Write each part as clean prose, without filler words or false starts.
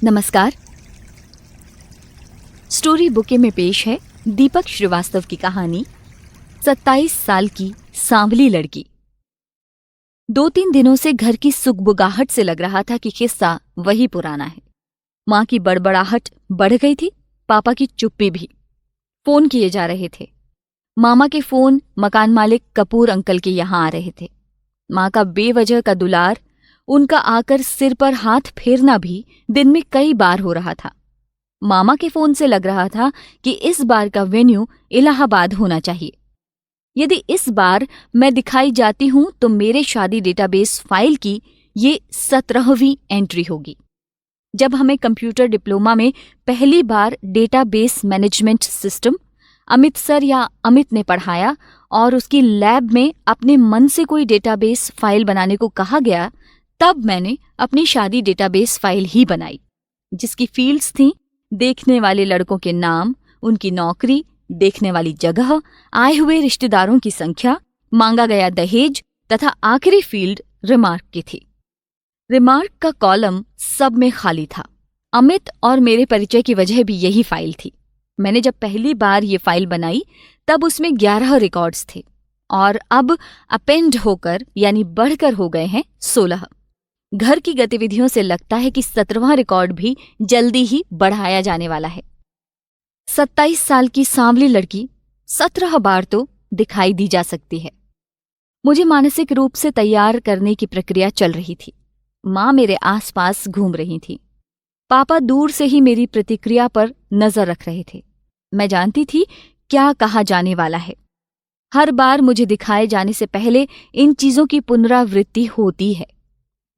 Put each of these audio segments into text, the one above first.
नमस्कार। Story bouquet में पेश है दीपक श्रीवास्तव की कहानी 27 साल की सांवली लड़की। 2-3 दिनों से घर की सुगबुगाहट से लग रहा था कि किस्सा वही पुराना है। माँ की बड़बड़ाहट बढ़ गई थी, पापा की चुप्पी भी। फोन किए जा रहे थे। मामा के फोन मकान मालिक कपूर अंकल के यहां आ रहे थे। माँ का बेवजह का दुलार, उनका आकर सिर पर हाथ फेरना भी दिन में कई बार हो रहा था। मामा के फोन से लग रहा था कि इस बार का वेन्यू इलाहाबाद होना चाहिए। यदि इस बार मैं दिखाई जाती हूं तो मेरे शादी डेटाबेस फाइल की ये 17वीं एंट्री होगी। जब हमें कंप्यूटर डिप्लोमा में पहली बार database management system Amit sir या अमित ने पढ़ाया और उसकी लैब में अपने मन से कोई डेटाबेस फाइल बनाने को कहा गया, तब मैंने अपनी शादी डेटाबेस फाइल ही बनाई, जिसकी फील्ड्स थीं देखने वाले लड़कों के नाम, उनकी नौकरी, देखने वाली जगह, आए हुए रिश्तेदारों की संख्या, मांगा गया दहेज तथा आखिरी फील्ड रिमार्क की थी। रिमार्क का कॉलम सब में खाली था। अमित और मेरे परिचय की वजह भी यही फाइल थी। मैंने जब पहली बार ये फाइल बनाई तब उसमें 11 रिकॉर्ड्स थे और अब अपेंड होकर यानी बढ़कर हो गए हैं 16। घर की गतिविधियों से लगता है कि 17वां रिकॉर्ड भी जल्दी ही बढ़ाया जाने वाला है। 27 साल की सांवली लड़की 17 बार तो दिखाई दी जा सकती है। मुझे मानसिक रूप से तैयार करने की प्रक्रिया चल रही थी। माँ मेरे आसपास घूम रही थी। पापा दूर से ही मेरी प्रतिक्रिया पर नजर रख रहे थे। मैं जानती थी क्या कहा जाने वाला है। हर बार मुझे दिखाए जाने से पहले इन चीजों की पुनरावृत्ति होती है।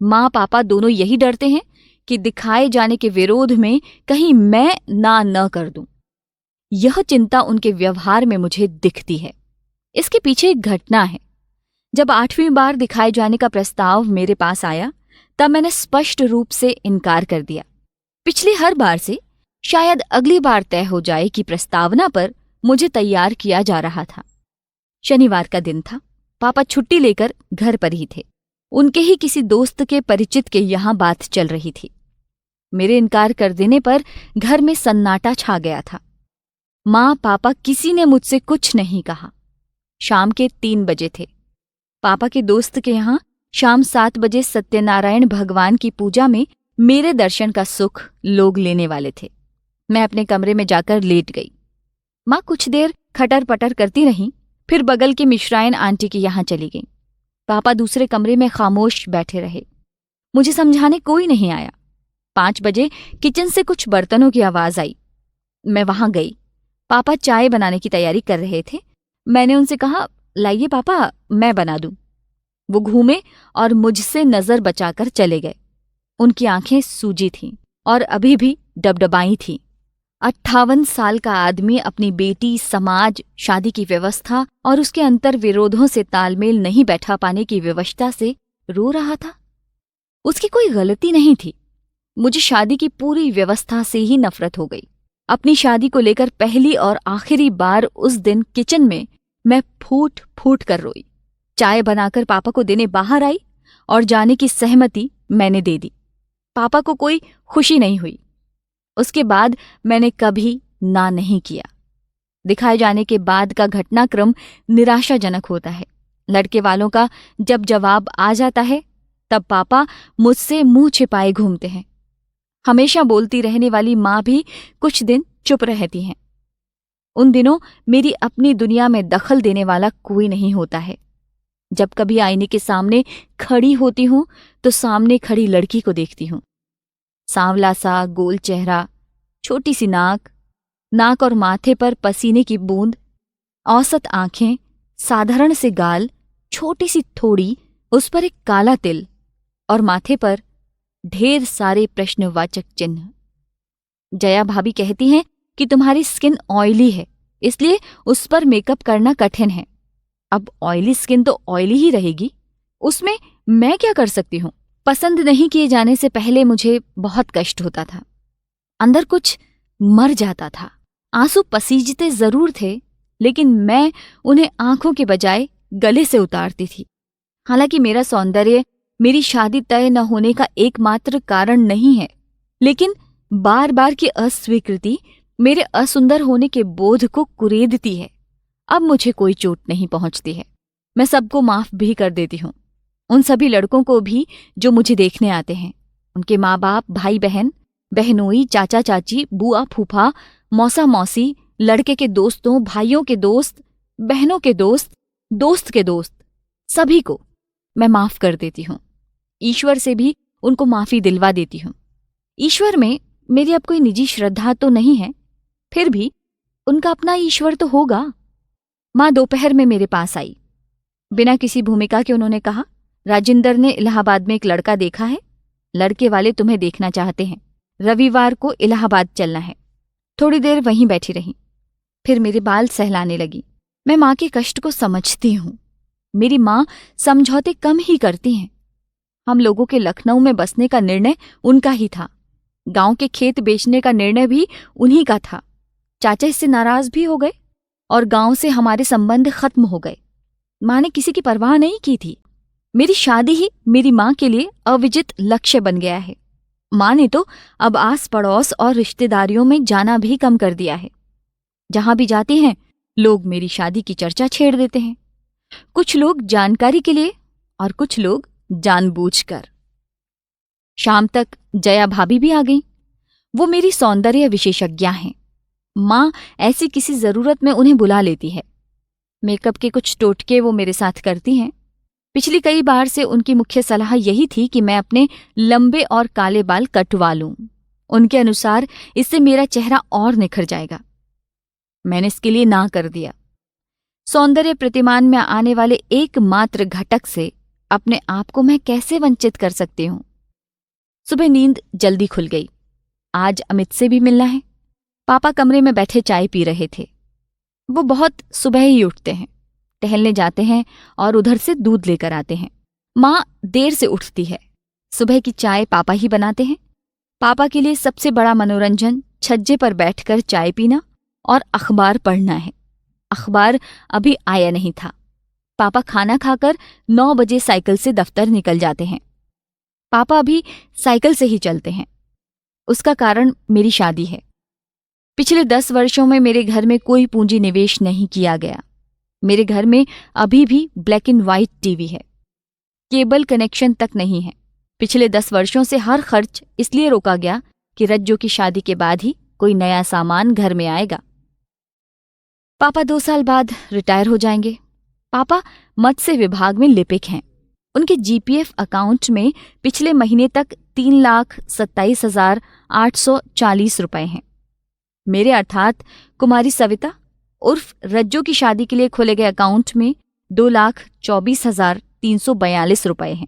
माँ पापा दोनों यही डरते हैं कि दिखाए जाने के विरोध में कहीं मैं न कर दूं। यह चिंता उनके व्यवहार में मुझे दिखती है। इसके पीछे एक घटना है। जब 8वीं बार दिखाए जाने का प्रस्ताव मेरे पास आया तब मैंने स्पष्ट रूप से इनकार कर दिया। पिछली हर बार से शायद अगली बार तय हो जाए कि प्रस्तावना पर मुझे तैयार किया जा रहा था। शनिवार का दिन था। पापा छुट्टी लेकर घर पर ही थे। उनके ही किसी दोस्त के परिचित के यहां बात चल रही थी। मेरे इनकार कर देने पर घर में सन्नाटा छा गया था। माँ पापा किसी ने मुझसे कुछ नहीं कहा। शाम के 3 बजे थे। पापा के दोस्त के यहां शाम 7 बजे सत्यनारायण भगवान की पूजा में मेरे दर्शन का सुख लोग लेने वाले थे। मैं अपने कमरे में जाकर लेट गई। माँ कुछ देर खटर पटर करती रहीं, फिर बगल के मिश्रायन आंटी के यहां चली गईं। पापा दूसरे कमरे में खामोश बैठे रहे। मुझे समझाने कोई नहीं आया। 5 बजे किचन से कुछ बर्तनों की आवाज आई। मैं वहां गई। पापा चाय बनाने की तैयारी कर रहे थे। मैंने उनसे कहा, लाइए पापा, मैं बना दूं। वो घूमे और मुझसे नजर बचाकर चले गए। उनकी आंखें सूजी थीं और अभी भी डबडबाई थीं। 58 साल का आदमी अपनी बेटी, समाज, शादी की व्यवस्था और उसके अंतर विरोधों से तालमेल नहीं बैठा पाने की विवशता से रो रहा था। उसकी कोई गलती नहीं थी। मुझे शादी की पूरी व्यवस्था से ही नफरत हो गई। अपनी शादी को लेकर पहली और आखिरी बार उस दिन किचन में मैं फूट फूट कर रोई। चाय बनाकर पापा को देने बाहर आई और जाने की सहमति मैंने दे दी। पापा को कोई खुशी नहीं हुई। उसके बाद मैंने कभी ना नहीं किया। दिखाए जाने के बाद का घटनाक्रम निराशाजनक होता है। लड़के वालों का जब जवाब आ जाता है तब पापा मुझसे मुंह छिपाए घूमते हैं। हमेशा बोलती रहने वाली माँ भी कुछ दिन चुप रहती हैं। उन दिनों मेरी अपनी दुनिया में दखल देने वाला कोई नहीं होता है। जब कभी आईने के सामने खड़ी होती हूं तो सामने खड़ी लड़की को देखती हूं। सांवला सा गोल चेहरा, छोटी सी नाक और माथे पर पसीने की बूंद, औसत आंखें, साधारण से गाल, छोटी सी थोड़ी, उस पर एक काला तिल और माथे पर ढेर सारे प्रश्नवाचक चिन्ह। जया भाभी कहती हैं कि तुम्हारी स्किन ऑयली है, इसलिए उस पर मेकअप करना कठिन है। अब ऑयली स्किन तो ऑयली ही रहेगी, उसमें मैं क्या कर सकती हूं? पसंद नहीं किए जाने से पहले मुझे बहुत कष्ट होता था। अंदर कुछ मर जाता था। आंसू पसीजते जरूर थे, लेकिन मैं उन्हें आंखों के बजाय गले से उतारती थी। हालांकि मेरा सौंदर्य मेरी शादी तय न होने का एकमात्र कारण नहीं है, लेकिन बार बार की अस्वीकृति मेरे असुंदर होने के बोध को कुरेदती है। अब मुझे कोई चोट नहीं पहुंचती है। मैं सबको माफ भी कर देती हूँ, उन सभी लड़कों को भी जो मुझे देखने आते हैं, उनके माँ बाप, भाई बहन, बहनोई, चाचा चाची, बुआ फूफा, मौसा मौसी, लड़के के दोस्तों, भाइयों के दोस्त, बहनों के दोस्त, दोस्त के दोस्त, सभी को मैं माफ कर देती हूँ। ईश्वर से भी उनको माफी दिलवा देती हूँ। ईश्वर में मेरी अब कोई निजी श्रद्धा तो नहीं है, फिर भी उनका अपना ईश्वर तो होगा। माँ दोपहर में मेरे पास आई। बिना किसी भूमिका के उन्होंने कहा, राजिंदर ने इलाहाबाद में एक लड़का देखा है, लड़के वाले तुम्हें देखना चाहते हैं, रविवार को इलाहाबाद चलना है। थोड़ी देर वहीं बैठी रही, फिर मेरे बाल सहलाने लगी। मैं माँ के कष्ट को समझती हूँ। मेरी माँ समझौते कम ही करती हैं। हम लोगों के लखनऊ में बसने का निर्णय उनका ही था। गांव के खेत बेचने का निर्णय भी उन्हीं का था। चाचा इससे नाराज भी हो गए और गांव से हमारे संबंध खत्म हो गए। माँ ने किसी की परवाह नहीं की थी। मेरी शादी ही मेरी माँ के लिए अविजित लक्ष्य बन गया है। माँ ने तो अब आस पड़ोस और रिश्तेदारियों में जाना भी कम कर दिया है। जहां भी जाते हैं लोग मेरी शादी की चर्चा छेड़ देते हैं, कुछ लोग जानकारी के लिए और कुछ लोग जानबूझकर। शाम तक जया भाभी भी आ गई। वो मेरी सौंदर्य विशेषज्ञा हैं। माँ ऐसी किसी जरूरत में उन्हें बुला लेती है। मेकअप के कुछ टोटके वो मेरे साथ करती हैं। पिछली कई बार से उनकी मुख्य सलाह यही थी कि मैं अपने लंबे और काले बाल कटवा लूं। उनके अनुसार इससे मेरा चेहरा और निखर जाएगा। मैंने इसके लिए ना कर दिया। सौंदर्य प्रतिमान में आने वाले एकमात्र घटक से अपने आप को मैं कैसे वंचित कर सकती हूं। सुबह नींद जल्दी खुल गई। आज अमित से भी मिलना है। पापा कमरे में बैठे चाय पी रहे थे। वो बहुत सुबह ही उठते हैं, टहलने जाते हैं और उधर से दूध लेकर आते हैं। माँ देर से उठती है। सुबह की चाय पापा ही बनाते हैं। पापा के लिए सबसे बड़ा मनोरंजन छज्जे पर बैठकर चाय पीना और अखबार पढ़ना है। अखबार अभी आया नहीं था। पापा खाना खाकर 9 बजे साइकिल से दफ्तर निकल जाते हैं। पापा अभी साइकिल से ही चलते हैं। उसका कारण मेरी शादी है। पिछले 10 वर्षों में मेरे घर में कोई पूंजी निवेश नहीं किया गया। मेरे घर में अभी भी ब्लैक एंड व्हाइट टीवी है। केबल कनेक्शन तक नहीं है। पिछले 10 वर्षों से हर खर्च इसलिए रोका गया कि रज्जो की शादी के बाद ही कोई नया सामान घर में आएगा। पापा 2 साल बाद रिटायर हो जाएंगे। पापा मत्स्य विभाग में लिपिक हैं। उनके जीपीएफ अकाउंट में पिछले महीने तक 3,27,840 रुपए हैं। मेरे अर्थात कुमारी सविता उर्फ रज्जो की शादी के लिए खोले गए अकाउंट में 2,24,342 रुपए हैं।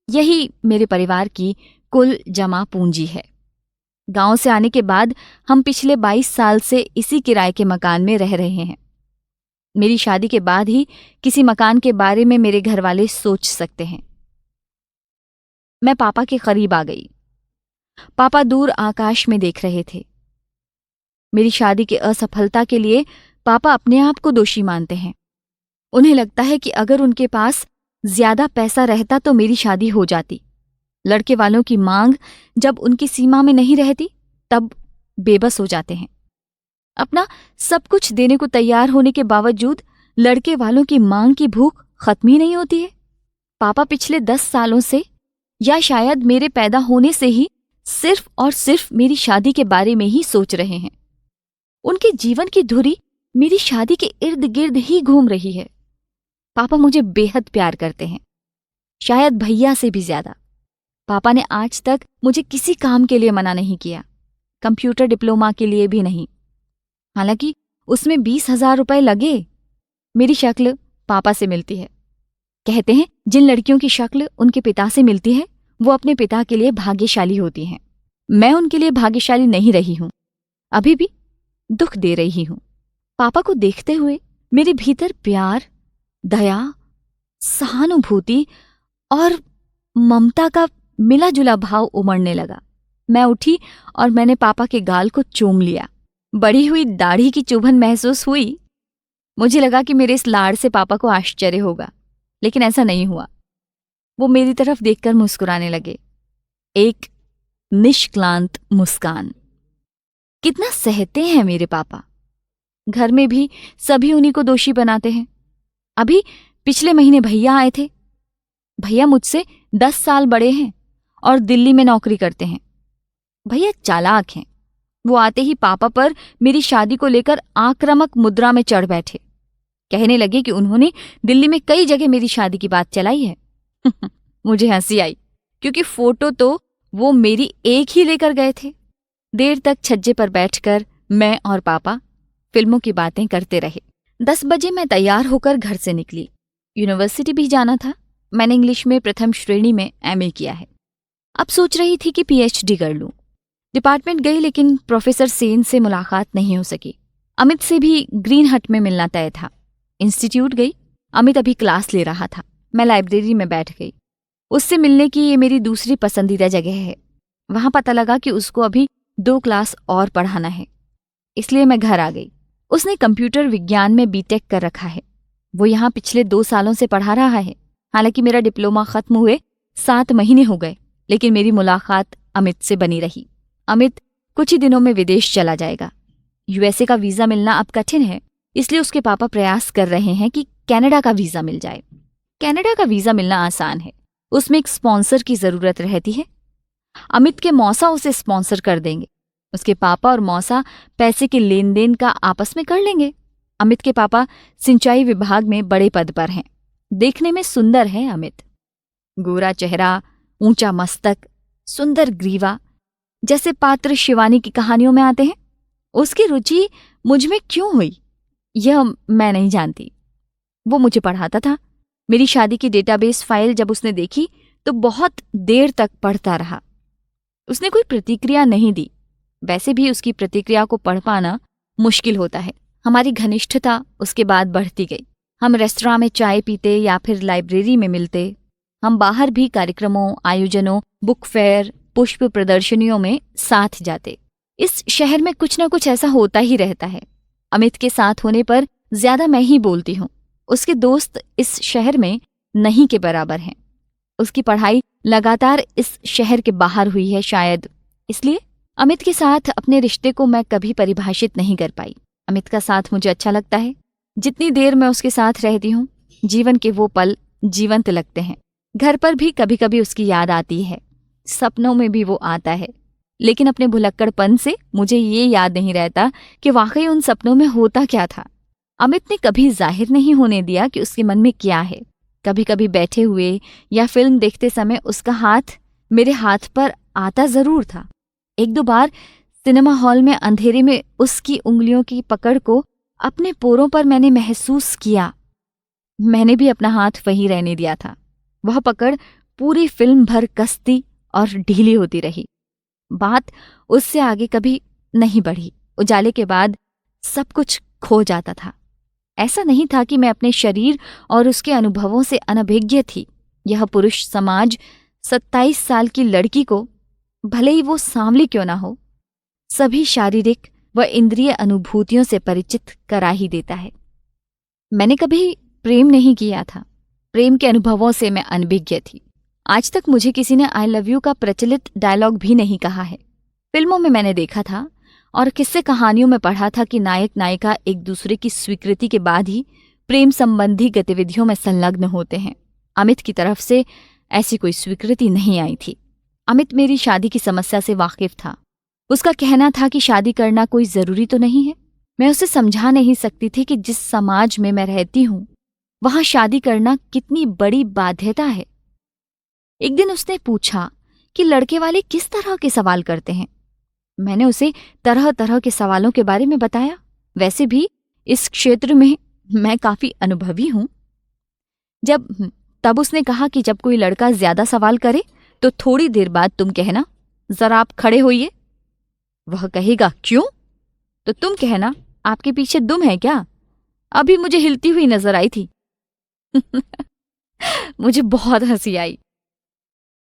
यही मेरे परिवार की कुल जमा पूंजी है। गांव से आने के बाद हम पिछले 22 साल से इसी किराए के मकान में रह रहे हैं। मेरी शादी के बाद ही किसी मकान के बारे में मेरे घर वाले सोच सकते हैं। मैं पापा के करीब आ गई। पापा दूर आकाश में देख रहे थे। मेरी शादी की असफलता के लिए पापा अपने आप को दोषी मानते हैं। उन्हें लगता है कि अगर उनके पास ज्यादा पैसा रहता तो मेरी शादी हो जाती। लड़के वालों की मांग जब उनकी सीमा में नहीं रहती तब बेबस हो जाते हैं। अपना सब कुछ देने को तैयार होने के बावजूद लड़के वालों की मांग की भूख खत्म ही नहीं होती है। पापा पिछले 10 सालों से या शायद मेरे पैदा होने से ही सिर्फ और सिर्फ मेरी शादी के बारे में ही सोच रहे हैं। उनके जीवन की धुरी मेरी शादी के इर्द गिर्द ही घूम रही है। पापा मुझे बेहद प्यार करते हैं, शायद भैया से भी ज्यादा। पापा ने आज तक मुझे किसी काम के लिए मना नहीं किया, कंप्यूटर डिप्लोमा के लिए भी नहीं। हालांकि उसमें 20,000 रुपए लगे। मेरी शक्ल पापा से मिलती है। कहते हैं जिन लड़कियों की शक्ल उनके पिता से मिलती है वो अपने पिता के लिए भाग्यशाली होती हैं। मैं उनके लिए भाग्यशाली नहीं रही हूं, अभी भी दुख दे रही हूं। पापा को देखते हुए मेरे भीतर प्यार, दया, सहानुभूति और ममता का मिला जुला भाव उमड़ने लगा। मैं उठी और मैंने पापा के गाल को चूम लिया। बढ़ी हुई दाढ़ी की चुभन महसूस हुई। मुझे लगा कि मेरे इस लाड़ से पापा को आश्चर्य होगा, लेकिन ऐसा नहीं हुआ। वो मेरी तरफ देखकर मुस्कुराने लगे। 1, निष्क्लांत मुस्कान। कितना सहते हैं मेरे पापा। घर में भी सभी उन्हीं को दोषी बनाते हैं। अभी पिछले महीने भैया आए थे। भैया मुझसे 10 साल बड़े हैं और दिल्ली में नौकरी करते हैं। भैया चालाक हैं। वो आते ही पापा पर मेरी शादी को लेकर आक्रामक मुद्रा में चढ़ बैठे। कहने लगे कि उन्होंने दिल्ली में कई जगह मेरी शादी की बात चलाई है। मुझे हंसी आई, क्योंकि फोटो तो वो मेरी एक ही लेकर गए थे। देर तक छज्जे पर बैठकर मैं और पापा फिल्मों की बातें करते रहे। 10 बजे मैं तैयार होकर घर से निकली। यूनिवर्सिटी भी जाना था। मैंने इंग्लिश में प्रथम श्रेणी में MA किया है। अब सोच रही थी कि PhD कर लूं। डिपार्टमेंट गई, लेकिन प्रोफेसर सेन से मुलाकात नहीं हो सकी। अमित से भी ग्रीन हट में मिलना तय था। इंस्टीट्यूट गई। अमित अभी क्लास ले रहा था। मैं लाइब्रेरी में बैठ गई। उससे मिलने की ये मेरी दूसरी पसंदीदा जगह है। वहां पता लगा कि उसको अभी 2 क्लास और पढ़ाना है, इसलिए मैं घर आ गई। उसने कंप्यूटर विज्ञान में BTech कर रखा है। वो यहाँ पिछले 2 सालों से पढ़ा रहा है। हालांकि मेरा डिप्लोमा खत्म हुए 7 महीने हो गए, लेकिन मेरी मुलाकात अमित से बनी रही। अमित कुछ ही दिनों में विदेश चला जाएगा। USA का वीज़ा मिलना अब कठिन है, इसलिए उसके पापा प्रयास कर रहे हैं कि कनाडा का वीज़ा मिल जाए। कनाडा का वीज़ा मिलना आसान है, उसमें एक स्पॉन्सर की ज़रूरत रहती है। अमित के मौसा उसे स्पॉन्सर कर देंगे। उसके पापा और मौसा पैसे के लेन देन का आपस में कर लेंगे। अमित के पापा सिंचाई विभाग में बड़े पद पर हैं। देखने में सुंदर है अमित। गोरा चेहरा, ऊंचा मस्तक, सुंदर ग्रीवा, जैसे पात्र शिवानी की कहानियों में आते हैं। उसकी रुचि मुझ में क्यों हुई, यह मैं नहीं जानती। वो मुझे पढ़ाता था। मेरी शादी की डेटाबेस फाइल जब उसने देखी तो बहुत देर तक पढ़ता रहा। उसने कोई प्रतिक्रिया नहीं दी। वैसे भी उसकी प्रतिक्रिया को पढ़ पाना मुश्किल होता है। हमारी घनिष्ठता उसके बाद बढ़ती गई। हम रेस्तरां में चाय पीते या फिर लाइब्रेरी में मिलते। हम बाहर भी कार्यक्रमों, आयोजनों, बुक फेयर, पुष्प प्रदर्शनियों में साथ जाते। इस शहर में कुछ न कुछ ऐसा होता ही रहता है। अमित के साथ होने पर ज्यादा मैं ही बोलती हूँ। उसके दोस्त इस शहर में नहीं के बराबर हैं। उसकी पढ़ाई लगातार इस शहर के बाहर हुई है, शायद इसलिए अमित के साथ अपने रिश्ते को मैं कभी परिभाषित नहीं कर पाई। अमित का साथ मुझे अच्छा लगता है। जितनी देर मैं उसके साथ रहती हूँ, जीवन के वो पल जीवंत लगते हैं। घर पर भी कभी कभी उसकी याद आती है, सपनों में भी वो आता है, लेकिन अपने भुलक्कड़पन से मुझे ये याद नहीं रहता कि वाकई उन सपनों में होता क्या था। अमित ने कभी जाहिर नहीं होने दिया कि उसके मन में क्या है। कभी कभी बैठे हुए या फिल्म देखते समय उसका हाथ मेरे हाथ पर आता जरूर था। 1-2 बार सिनेमा हॉल में अंधेरे में उसकी उंगलियों की पकड़ को अपने पोरों पर मैंने महसूस किया। मैंने भी अपना हाथ वहीं रहने दिया था। वह पकड़ पूरी फिल्म भर कसती और ढीली होती रही। बात उससे आगे कभी नहीं बढ़ी। उजाले के बाद सब कुछ खो जाता था। ऐसा नहीं था कि मैं अपने शरीर और उसके अनुभवों से अनभिज्ञ थी। यह पुरुष समाज 27 साल की लड़की को, भले ही वो सांवली क्यों ना हो, सभी शारीरिक व इंद्रिय अनुभूतियों से परिचित करा ही देता है। मैंने कभी प्रेम नहीं किया था। प्रेम के अनुभवों से मैं अनभिज्ञ थी। आज तक मुझे किसी ने आई लव यू का प्रचलित डायलॉग भी नहीं कहा है। फिल्मों में मैंने देखा था और किस्से कहानियों में पढ़ा था कि नायक नायिका एक दूसरे की स्वीकृति के बाद ही प्रेम संबंधी गतिविधियों में संलग्न होते हैं। अमित की तरफ से ऐसी कोई स्वीकृति नहीं आई थी। अमित मेरी शादी की समस्या से वाकिफ था। उसका कहना था कि शादी करना कोई जरूरी तो नहीं है। मैं उसे समझा नहीं सकती थी कि जिस समाज में मैं रहती हूँ वहां शादी करना कितनी बड़ी बाध्यता है। एक दिन उसने पूछा कि लड़के वाले किस तरह के सवाल करते हैं। मैंने उसे तरह तरह के सवालों के बारे में बताया। वैसे भी इस क्षेत्र में मैं काफी अनुभवी हूं। तब उसने कहा कि जब कोई लड़का ज्यादा सवाल करे तो थोड़ी देर बाद तुम कहना, जरा आप खड़े होइए। वह कहेगा क्यों? तो तुम कहना, आपके पीछे दुम है क्या? अभी मुझे हिलती हुई नजर आई थी। मुझे बहुत हंसी आई।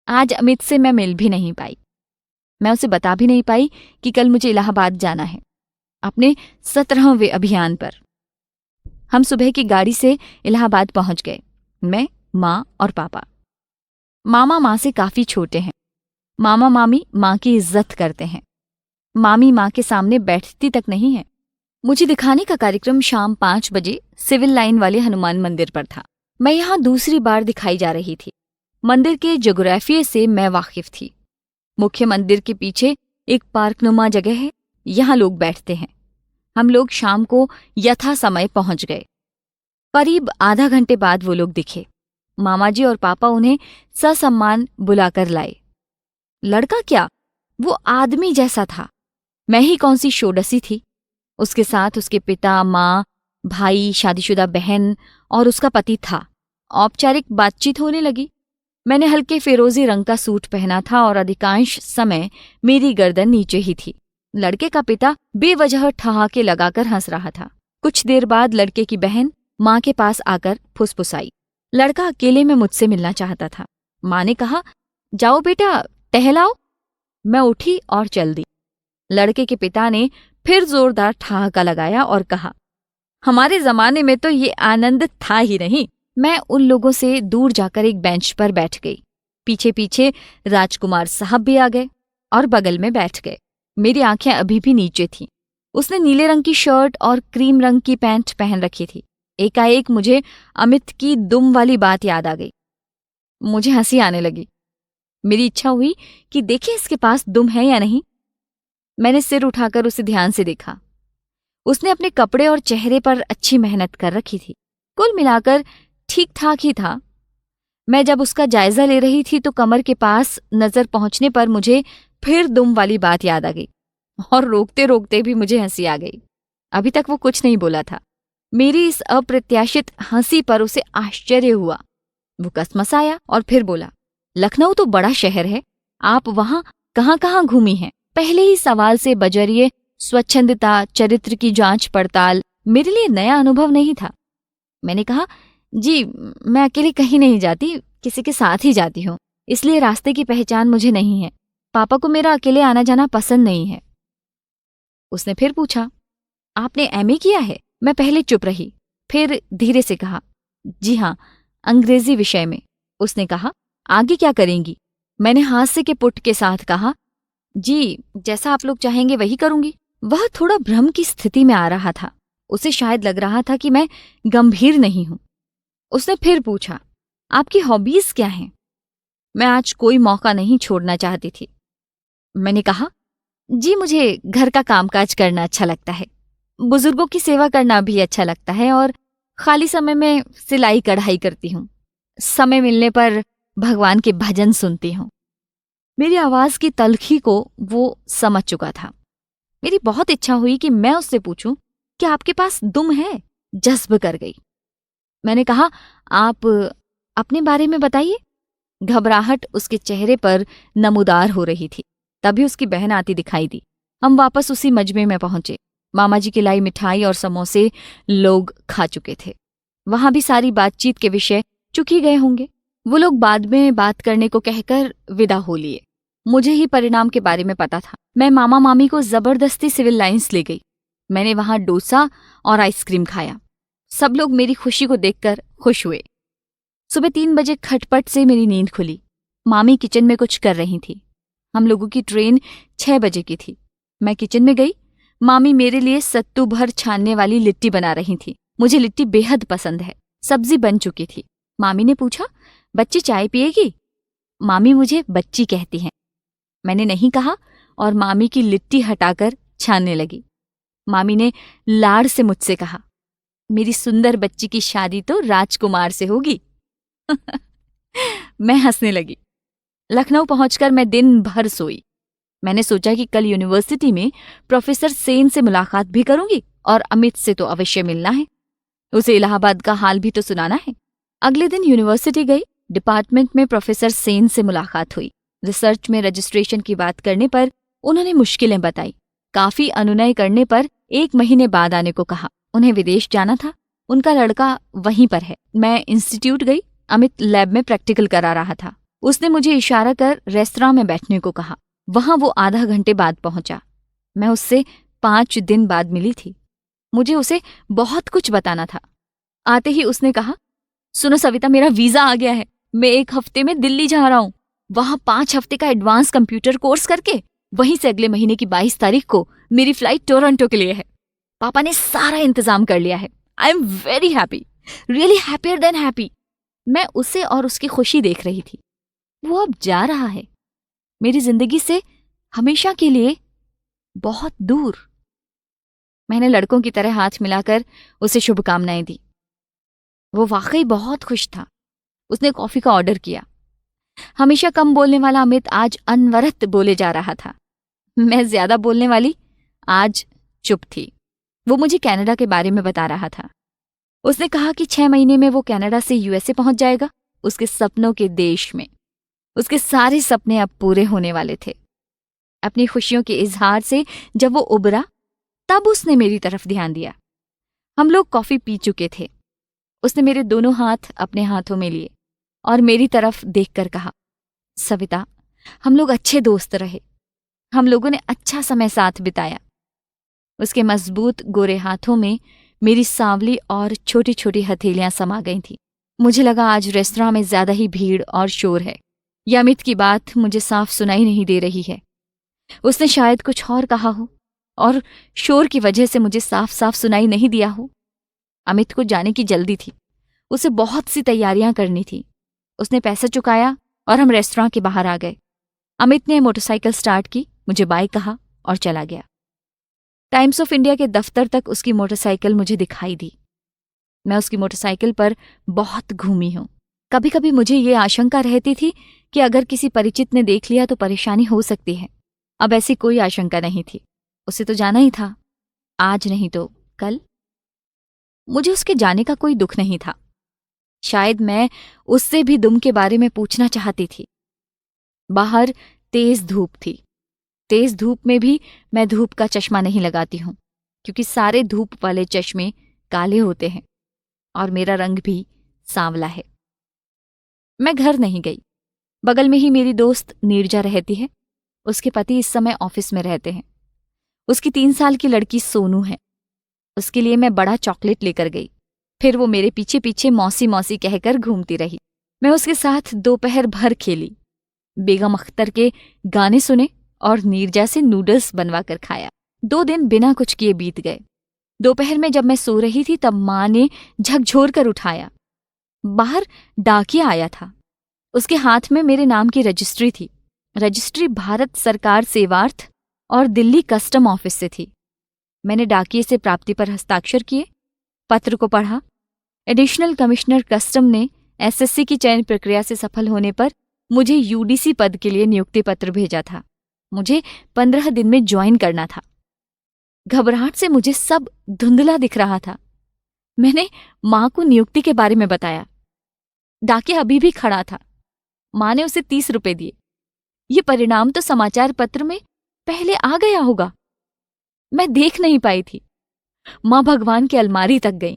आज अमित से मैं मिल भी नहीं पाई। मैं उसे बता भी नहीं पाई कि कल मुझे इलाहाबाद जाना है, अपने 17वें अभियान पर। हम सुबह की गाड़ी से इलाहाबाद पहुंच गए, मैं, माँ और पापा। मामा माँ से काफी छोटे हैं। मामा मामी माँ की इज्जत करते हैं। मामी माँ के सामने बैठती तक नहीं है। मुझे दिखाने का कार्यक्रम शाम 5 बजे सिविल लाइन वाले हनुमान मंदिर पर था। मैं यहाँ दूसरी बार दिखाई जा रही थी। मंदिर के जोग्राफिये से मैं वाकिफ थी। मुख्य मंदिर के पीछे एक पार्कनुमा जगह है, यहाँ लोग बैठते हैं। हम लोग शाम को यथा समय पहुंच गए। करीब आधा घंटे बाद वो लोग दिखे। मामाजी और पापा उन्हें ससम्मान बुलाकर लाए। लड़का क्या, वो आदमी जैसा था। मैं ही कौन सी शोडसी थी। उसके साथ उसके पिता, माँ, भाई, शादीशुदा बहन और उसका पति था। औपचारिक बातचीत होने लगी। मैंने हल्के फिरोजी रंग का सूट पहना था और अधिकांश समय मेरी गर्दन नीचे ही थी। लड़के का पिता बेवजह ठहाके लगाकर हंस रहा था। कुछ देर बाद लड़के की बहन माँ के पास आकर फुसफुसाई। लड़का अकेले में मुझसे मिलना चाहता था। माँ ने कहा, जाओ बेटा टहलाओ। मैं उठी और चल दी। लड़के के पिता ने फिर जोरदार ठहाका लगाया और कहा, हमारे जमाने में तो ये आनंद था ही नहीं। मैं उन लोगों से दूर जाकर एक बेंच पर बैठ गई। पीछे पीछे राजकुमार साहब भी आ गए और बगल में बैठ गए। मेरी आंखें अभी भी नीचे थीं। उसने नीले रंग की शर्ट और क्रीम रंग की पैंट पहन रखी थी। एकाएक मुझे अमित की दुम वाली बात याद आ गई। मुझे हंसी आने लगी। मेरी इच्छा हुई कि देखें इसके पास दुम है या नहीं। मैंने सिर उठाकर उसे ध्यान से देखा। उसने अपने कपड़े और चेहरे पर अच्छी मेहनत कर रखी थी। कुल मिलाकर ठीक ठाक ही था। मैं जब उसका जायजा ले रही थी तो कमर के पास नजर पहुंचने पर मुझे फिर दुम वाली बात याद आ गई और रोकते रोकते भी मुझे हंसी आ गई। अभी तक वो कुछ नहीं बोला था। मेरी इस अप्रत्याशित हंसी पर उसे आश्चर्य हुआ। वो कसमसाया और फिर बोला, लखनऊ तो बड़ा शहर है, आप वहां कहाँ कहाँ घूमी हैं? पहले ही सवाल से बजरिए स्वच्छंदता, चरित्र की जांच पड़ताल मेरे लिए नया अनुभव नहीं था। मैंने कहा, जी मैं अकेले कहीं नहीं जाती, किसी के साथ ही जाती हूँ, इसलिए रास्ते की पहचान मुझे नहीं है। पापा को मेरा अकेले आना जाना पसंद नहीं है। उसने फिर पूछा, आपने एमए किया है? मैं पहले चुप रही, फिर धीरे से कहा, जी हाँ, अंग्रेजी विषय में। उसने कहा, आगे क्या करेंगी? मैंने हास्य के पुट के साथ कहा, जी जैसा आप लोग चाहेंगे वही करूंगी। वह थोड़ा भ्रम की स्थिति में आ रहा था। उसे शायद लग रहा था कि मैं गंभीर नहीं हूं। उसने फिर पूछा, आपकी हॉबीज क्या हैं? मैं आज कोई मौका नहीं छोड़ना चाहती थी। मैंने कहा, जी मुझे घर का कामकाज करना अच्छा लगता है, बुजुर्गों की सेवा करना भी अच्छा लगता है और खाली समय में सिलाई कढ़ाई करती हूँ। समय मिलने पर भगवान के भजन सुनती हूँ। मेरी आवाज की तलखी को वो समझ चुका था। मेरी बहुत इच्छा हुई कि मैं उससे पूछूं कि आपके पास दुम है। जज्ब कर गई। मैंने कहा, आप अपने बारे में बताइए। घबराहट उसके चेहरे पर नमूदार हो रही थी। तभी उसकी बहन आती दिखाई दी। हम वापस उसी मजमे में पहुंचे। मामाजी की लाई मिठाई और समोसे लोग खा चुके थे। वहां भी सारी बातचीत के विषय चुक ही गए होंगे। वो लोग बाद में बात करने को कहकर विदा हो लिए। मुझे ही परिणाम के बारे में पता था। मैं मामा मामी को जबरदस्ती सिविल लाइंस ले गई। मैंने वहां डोसा और आइसक्रीम खाया। सब लोग मेरी खुशी को देखकर खुश हुए। सुबह 3 बजे खटपट से मेरी नींद खुली। मामी किचन में कुछ कर रही थी। हम लोगों की ट्रेन 6 बजे की थी। मैं किचन में गई। मामी मेरे लिए सत्तू भर छानने वाली लिट्टी बना रही थी। मुझे लिट्टी बेहद पसंद है। सब्जी बन चुकी थी। मामी ने पूछा, बच्ची चाय पिएगी? मामी मुझे बच्ची कहती हैं। मैंने नहीं कहा और मामी की लिट्टी हटाकर छानने लगी। मामी ने लाड़ से मुझसे कहा, मेरी सुंदर बच्ची की शादी तो राजकुमार से होगी। मैं हंसने लगी। लखनऊ पहुंचकर मैं दिन भर सोई। मैंने सोचा कि कल यूनिवर्सिटी में प्रोफेसर सेन से मुलाकात भी करूंगी और अमित से तो अवश्य मिलना है। उसे इलाहाबाद का हाल भी तो सुनाना है। अगले दिन यूनिवर्सिटी गई। डिपार्टमेंट में प्रोफेसर सेन से मुलाकात हुई। रिसर्च में रजिस्ट्रेशन की बात करने पर उन्होंने मुश्किलें बताई। काफी अनुनय करने पर 1 महीने बाद आने को कहा। उन्हें विदेश जाना था। उनका लड़का वहीं पर है। मैं इंस्टीट्यूट गई। अमित लैब में प्रैक्टिकल करा रहा था। उसने मुझे इशारा कर रेस्तरां में बैठने को कहा। वहां वो आधा घंटे बाद पहुंचा। मैं उससे 5 दिन बाद मिली थी। मुझे उसे बहुत कुछ बताना था। आते ही उसने कहा, सुनो सविता, मेरा वीजा आ गया है। मैं 1 हफ्ते में दिल्ली जा रहा हूं। वहां 5 हफ्ते का एडवांस कंप्यूटर कोर्स करके वहीं से अगले महीने की 22 तारीख को मेरी फ्लाइट टोरंटो के लिए है। पापा ने सारा इंतजाम कर लिया है। I am very happy, really happier than happy. मैं उसे और उसकी खुशी देख रही थी। वो अब जा रहा है मेरी जिंदगी से हमेशा के लिए, बहुत दूर। मैंने लड़कों की तरह हाथ मिलाकर उसे शुभकामनाएं दी। वो वाकई बहुत खुश था। उसने कॉफी का ऑर्डर किया। हमेशा कम बोलने वाला अमित आज अनवरत बोले जा रहा था। मैं ज्यादा बोलने वाली आज चुप थी। वो मुझे कनाडा के बारे में बता रहा था। उसने कहा कि 6 महीने में वो कनाडा से यूएसए पहुंच जाएगा, उसके सपनों के देश में। उसके सारे सपने अब पूरे होने वाले थे। अपनी खुशियों के इजहार से जब वो उबरा तब उसने मेरी तरफ ध्यान दिया। हम लोग कॉफी पी चुके थे। उसने मेरे दोनों हाथ अपने हाथों में लिए और मेरी तरफ देखकर कहा, सविता, हम लोग अच्छे दोस्त रहे। हम लोगों ने अच्छा समय साथ बिताया। उसके मजबूत गोरे हाथों में मेरी सांवली और छोटी छोटी हथेलियां समा गई थीं। मुझे लगा आज रेस्तरां में ज्यादा ही भीड़ और शोर है। यह अमित की बात मुझे साफ सुनाई नहीं दे रही है। उसने शायद कुछ और कहा हो और शोर की वजह से मुझे साफ साफ सुनाई नहीं दिया हो। अमित को जाने की जल्दी थी। उसे बहुत सी तैयारियां करनी थी। उसने पैसा चुकाया और हम रेस्तरां के बाहर आ गए। अमित ने मोटरसाइकिल स्टार्ट की, मुझे बाय कहा और चला गया। टाइम्स ऑफ इंडिया के दफ्तर तक उसकी मोटरसाइकिल मुझे दिखाई दी। मैं उसकी मोटरसाइकिल पर बहुत घूमी हूं। कभी कभी मुझे ये आशंका रहती थी कि अगर किसी परिचित ने देख लिया तो परेशानी हो सकती है। अब ऐसी कोई आशंका नहीं थी। उसे तो जाना ही था, आज नहीं तो कल। मुझे उसके जाने का कोई दुख नहीं था। शायद मैं उससे भी दुम के बारे में पूछना चाहती थी। बाहर तेज धूप थी। तेज धूप में भी मैं धूप का चश्मा नहीं लगाती हूं, क्योंकि सारे धूप वाले चश्मे काले होते हैं और मेरा रंग भी सांवला है। मैं घर नहीं गई। बगल में ही मेरी दोस्त नीरजा रहती है। उसके पति इस समय ऑफिस में रहते हैं। उसकी 3 साल की लड़की सोनू है। उसके लिए मैं बड़ा चॉकलेट लेकर गई। फिर वो मेरे पीछे पीछे मौसी मौसी कहकर घूमती रही। मैं उसके साथ दोपहर भर खेली, बेगम अख्तर के गाने सुने और नीरजा से नूडल्स बनवा कर खाया। 2 दिन बिना कुछ किए बीत गए। दोपहर में जब मैं सो रही थी तब माँ ने झकझोर कर उठाया। बाहर डाकिया आया था। उसके हाथ में मेरे नाम की रजिस्ट्री थी। रजिस्ट्री भारत सरकार सेवार्थ और दिल्ली कस्टम ऑफिस से थी। मैंने डाकिये से प्राप्ति पर हस्ताक्षर किए, पत्र को पढ़ा। एडिशनल कमिश्नर कस्टम ने एसएससी की चयन प्रक्रिया से सफल होने पर मुझे यूडीसी पद के लिए नियुक्ति पत्र भेजा था। मुझे 15 दिन में ज्वाइन करना था। घबराहट से मुझे सब धुंधला दिख रहा था। मैंने माँ को नियुक्ति के बारे में बताया। डाकिया अभी भी खड़ा था। माँ ने उसे 30 रुपए दिए। ये परिणाम तो समाचार पत्र में पहले आ गया होगा। मैं देख नहीं पाई थी। माँ भगवान की अलमारी तक गईं।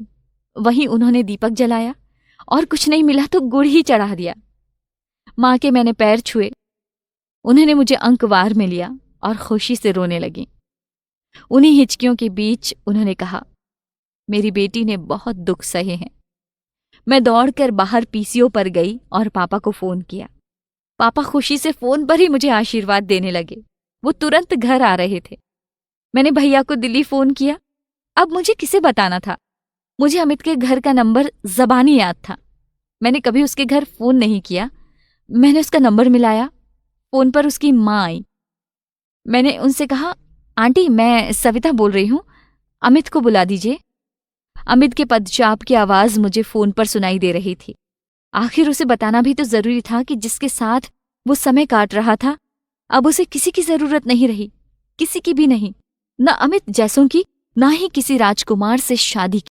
वहीं उन्होंने दीपक जलाया और कुछ नहीं मिला तो गुड़ ही चढ़ा दिया। माँ के मैंने पैर छुए। उन्होंने मुझे अंकवार में लिया और खुशी से रोने लगी। उन्हीं हिचकियों के बीच उन्होंने कहा, मेरी बेटी ने बहुत दुख सहे हैं। मैं दौड़कर बाहर पीसीओ पर गई और पापा को फोन किया। पापा खुशी से फोन पर ही मुझे आशीर्वाद देने लगे। वो तुरंत घर आ रहे थे। मैंने भैया को दिल्ली फोन किया। अब मुझे किसे बताना था? मुझे अमित के घर का नंबर ज़बानी याद था। मैंने कभी उसके घर फोन नहीं किया। मैंने उसका नंबर मिलाया। फोन पर उसकी माँ आई। मैंने उनसे कहा, आंटी मैं सविता बोल रही हूं, अमित को बुला दीजिए। अमित के पदचाप की आवाज मुझे फोन पर सुनाई दे रही थी। आखिर उसे बताना भी तो जरूरी था कि जिसके साथ वो समय काट रहा था अब उसे किसी की जरूरत नहीं रही, किसी की भी नहीं, न अमित जैसों की, ना ही किसी राजकुमार से शादी की।